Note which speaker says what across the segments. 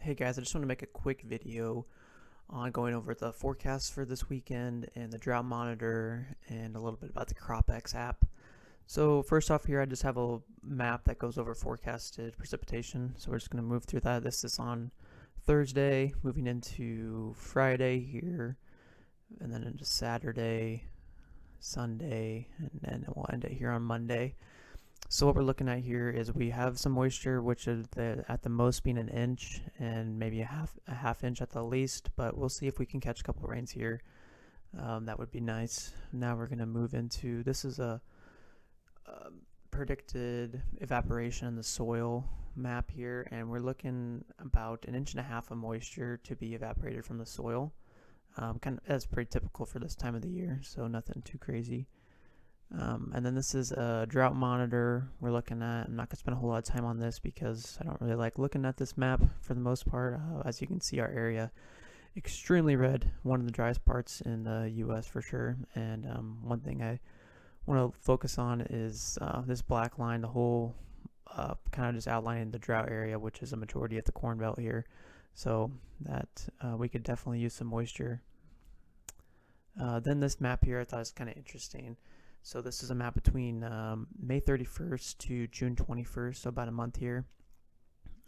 Speaker 1: Hey guys, I just want to make a quick video on going over the forecast for this weekend and the drought monitor and a little bit about the CropX app. So first off here, I just have a map that goes over forecasted precipitation. So we're just going to move through that. This is on Thursday, moving into Friday here, and then into Saturday, Sunday, and then we'll end it here on Monday. So what we're looking at here is we have some moisture, which is at the most being an inch and maybe a half inch at the least, but we'll see if we can catch a couple rains here. That would be nice. Now we're going to move into, this is a predicted evaporation in the soil map here, and we're looking about an inch and a half of moisture to be evaporated from the soil. That's pretty typical for this time of the year, so nothing too crazy. And then this is a drought monitor we're looking at. I'm not going to spend a whole lot of time on this because I don't really like looking at this map for the most part. As you can see, our area extremely red, one of the driest parts in the US for sure. And one thing I want to focus on is this black line, the whole kind of just outlining the drought area, which is a majority of the Corn Belt here. So that we could definitely use some moisture. Then this map here I thought was kind of interesting. So this is a map between May 31st to June 21st, so about a month here.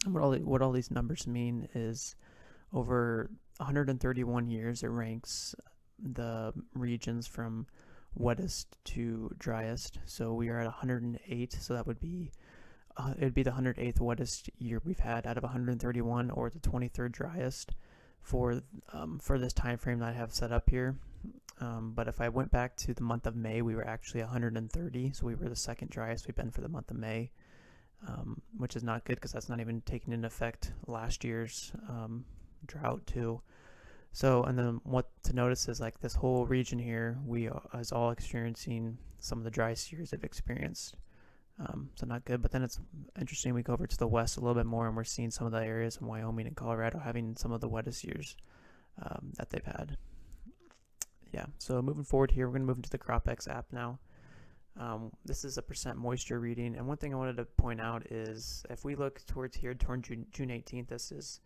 Speaker 1: And what all these numbers mean is over 131 years, it ranks the regions from wettest to driest. So we are at 108, so that would be it'd be the 108th wettest year we've had out of 131, or the 23rd driest for this time frame that I have set up here. But if I went back to the month of May, we were actually 130, so we were the second driest we've been for the month of May, which is not good because that's not even taking into effect last year's drought too. So, and then what to notice is like this whole region here, we is all experiencing some of the driest years they've experienced. So not good, but then it's interesting, we go over to the west a little bit more and we're seeing some of the areas in Wyoming and Colorado having some of the wettest years that they've had. Yeah, so moving forward here, we're going to move into the CropX app now. This is a percent moisture reading, and one thing I wanted to point out is if we look towards here, toward June 18th, this is,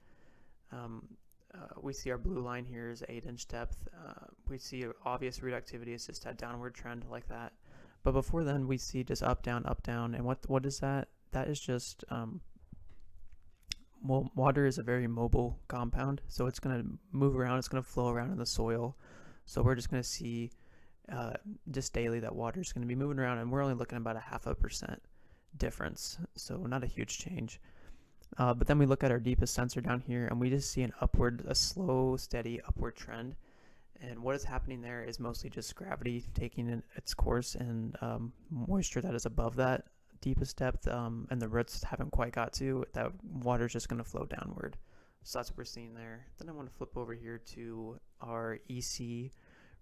Speaker 1: we see our blue line here is 8-inch depth. We see obvious root activity is just that downward trend like that. But before then, we see just up, down, and what is that? That is just, well, water is a very mobile compound, so it's going to move around, it's going to flow around in the soil. So we're just going to see just daily that water is going to be moving around, and we're only looking at about a 0.5% difference, so not a huge change. But then we look at our deepest sensor down here, and we just see a slow, steady upward trend. And what is happening there is mostly just gravity taking its course, and moisture that is above that deepest depth, and the roots haven't quite got to, that water is just going to flow downward. So that's what we're seeing there. Then I want to flip over here to our EC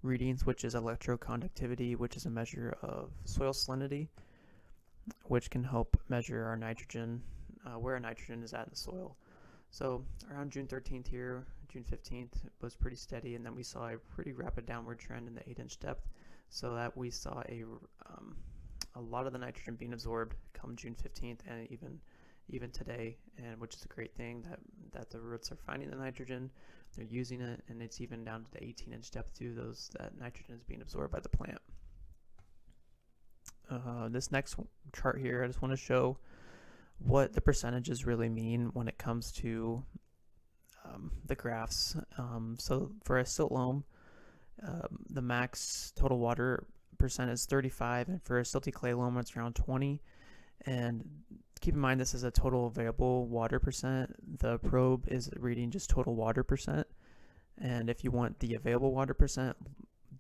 Speaker 1: readings, which is electroconductivity, which is a measure of soil salinity, which can help measure our nitrogen, where our nitrogen is at in the soil. So around June 13th here, June 15th, it was pretty steady, and then we saw a pretty rapid downward trend in the 8-inch depth, so that we saw a lot of the nitrogen being absorbed come June 15th, and even today, and which is a great thing that the roots are finding the nitrogen, they're using it, and it's even down to the 18-inch depth too. That nitrogen is being absorbed by the plant. This next chart here, I just want to show what the percentages really mean when it comes to the graphs. So for a silt loam, the max total water percent is 35, and for a silty clay loam, it's around 20. And keep in mind, this is a total available water percent. The probe is reading just total water percent. And if you want the available water percent,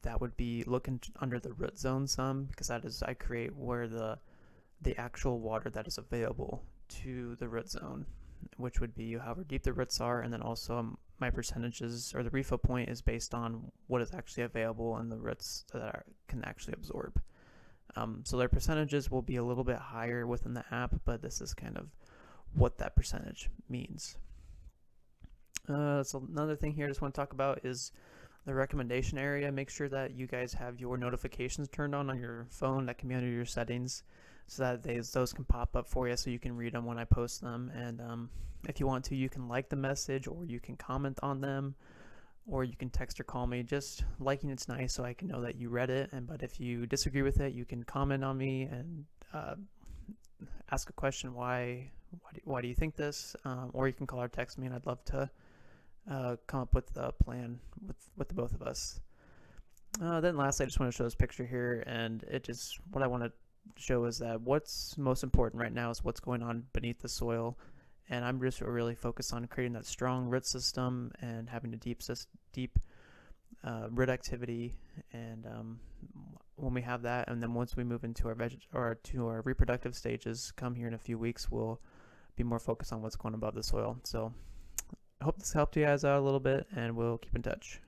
Speaker 1: that would be looking under the root zone some, because that is, I create where the actual water that is available to the root zone, which would be however deep the roots are. And then also my percentages, or the refill point, is based on what is actually available and the roots that can actually absorb. So their percentages will be a little bit higher within the app, but this is kind of what that percentage means. So another thing here I just want to talk about is the recommendation area. Make sure that you guys have your notifications turned on your phone. That can be under your settings. so that those can pop up for you so you can read them when I post them. And if you want to, you can like the message, or you can comment on them, or you can text or call me. Just liking it's nice so I can know that you read it. But if you disagree with it, you can comment on me and ask a question. Why do you think this? Or you can call or text me, and I'd love to come up with a plan with the both of us. Then lastly, I just want to show this picture here, and what I want to show is that what's most important right now is what's going on beneath the soil. And I'm just really focused on creating that strong root system and having a deep root activity. And when we have that, and then once we move into our reproductive stages, come here in a few weeks, we'll be more focused on what's going above the soil. So I hope this helped you guys out a little bit, and we'll keep in touch.